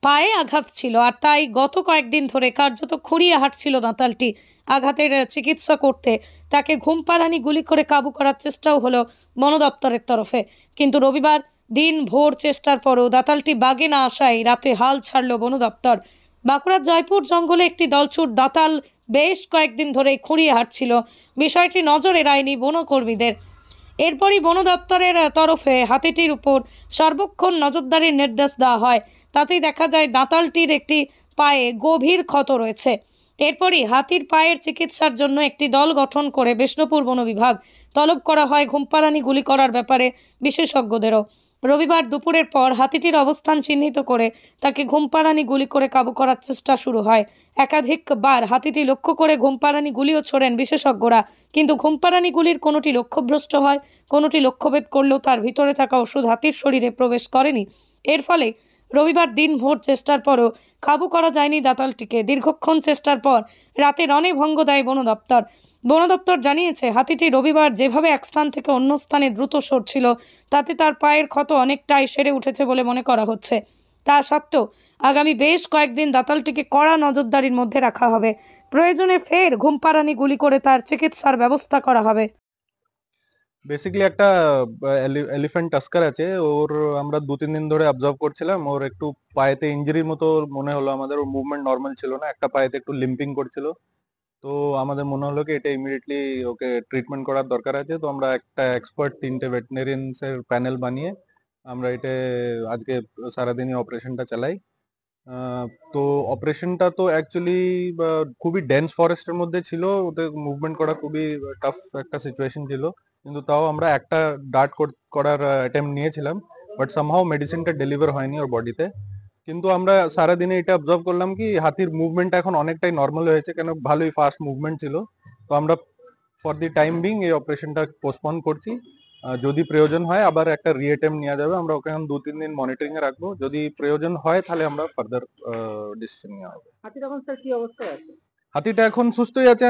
পায়ে আঘাত ছিল, আর তাই গত কয়েকদিন ধরে কার্যত খুঁড়িয়ে হাঁটছিল দাঁতালটি। আঘাতের চিকিৎসা করতে তাকে ঘুমপাড়ানি গুলি করে কাবু করার চেষ্টাও হলো বন দপ্তরের তরফে, কিন্তু রবিবার দিন ভোর চেষ্টার পরও দাঁতালটি বাগে না আসায় রাতে হাল ছাড়ল বন দপ্তর। বাঁকুড়ার জয়পুর জঙ্গলে একটি দলছুট দাঁতাল বেশ কয়েকদিন ধরেই খুঁড়িয়ে হাঁটছিল। বিষয়টি নজরে এড়ায়নি বনকর্মীদের। এরপরই বন দপ্তরের তরফে হাতিটির উপর সর্বক্ষণ নজরদারির নির্দেশ দেওয়া হয়। তাতেই দেখা যায় দাঁতালটির একটি পায়ে গভীর ক্ষত রয়েছে। এরপরই হাতির পায়ের চিকিৎসার জন্য একটি দল গঠন করে বিষ্ণুপুর বন বিভাগ তলব করা হয় ঘুমপাড়ানি গুলি করার ব্যাপারে বিশেষজ্ঞদেরও। রবিবার দুপুরের পর হাতিটির অবস্থান চিহ্নিত করে তাকে ঘুমপাড়ানি গুলি করে কাবু করার চেষ্টা শুরু হয়। একাধিকবার হাতিটি লক্ষ্য করে ঘুমপাড়ানি গুলিও ছোড়েন বিশেষজ্ঞরা, কিন্তু ঘুমপাড়ানি গুলির কোনোটি লক্ষ্যভ্রষ্ট হয়, কোনোটি লক্ষ্যভেদ করলেও তার ভিতরে থাকা ওষুধ হাতির শরীরে প্রবেশ করেনি। এর ফলে রবিবার দিন ভোর চেষ্টার পরও কাবু করা যায়নি দাঁতালটিকে। দীর্ঘক্ষণ চেষ্টার পর রাতে রণে ভঙ্গ দেয় বন দপ্তর। বন দপ্তর জানিয়েছে, হাতিটি রবিবার যেভাবে এক স্থান থেকে অন্য স্থানে দ্রুত সরছিল তাতে তার পায়ের ক্ষত অনেকটাই সেরে উঠেছে বলে মনে করা হচ্ছে। তা সত্ত্বেও আগামী বেশ কয়েকদিন দাঁতালটিকে কড়া নজরদারির মধ্যে রাখা হবে। প্রয়োজনে ফের ঘুমপাড়ানি গুলি করে তার চিকিৎসার ব্যবস্থা করা হবে। বেসিক্যালি একটা এলিফ্যান্ট টাস্কার আছে, ওর আমরা 2-3 দিন ধরে অবজার্ভ করছিলাম। ওর একটু পায়েতে ইঞ্জুরির মতো মনে হলো আমাদের, ওর মুভমেন্ট নর্মাল ছিল না, একটা পায়েতে একটু লিম্পিং করছিল। তো আমাদের মনে হলো কি এটা ইমিডিয়েটলি ওকে ট্রিটমেন্ট করার দরকার আছে। তো আমরা একটা এক্সপার্ট 3টে ভেটেরিনারিয়ানস এর প্যানেল বানিয়ে আমরা এটা আজকে সারাদিনই অপারেশনটা চালাই। তো অপারেশনটা তো অ্যাকচুয়ালি খুবই ডেন্স ফরেস্টের মধ্যে ছিল, ওদের মুভমেন্ট করা খুবই টাফ একটা সিচুয়েশন ছিল, কিন্তু তাও আমরা একটা ডার্ট করার অ্যাটেম্প নিয়েছিলাম, বাট সামহাও মেডিসিনটা ডেলিভার হয়নি ওর বডিতে। কিন্তু আমরা সারাদিনে এটা অবজার্ভ করলাম কি হাতির মুভমেন্ট এখন অনেকটাই নর্মাল হয়েছে, কেন ভালোই ফাস্ট মুভমেন্ট ছিল। তো আমরা ফর দি টাইম বিং এই অপারেশনটা পোস্টপোন করছি। যদি প্রয়োজন হয় আবার একটা রিঅ্যাটেম্প নেওয়া যাবে, আমরা ওকে এখন 2-3 দিন মনিটরিং এ রাখবো। যদি প্রয়োজন হয় তাহলে আমরা ফার্দার ডিসিশন নেওয়া হবে। হাতির এখন স্যার কি অবস্থায় আছে? হাতিটা এখন সুস্থই আছে।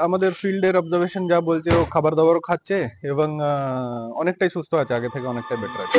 আমাদের ফিল্ডের অবজারভেশন যা বলছে, ও খাবার দাবারও খাচ্ছে এবং অনেকটাই সুস্থ আছে, আগে থেকে অনেকটাই বেটার আছে।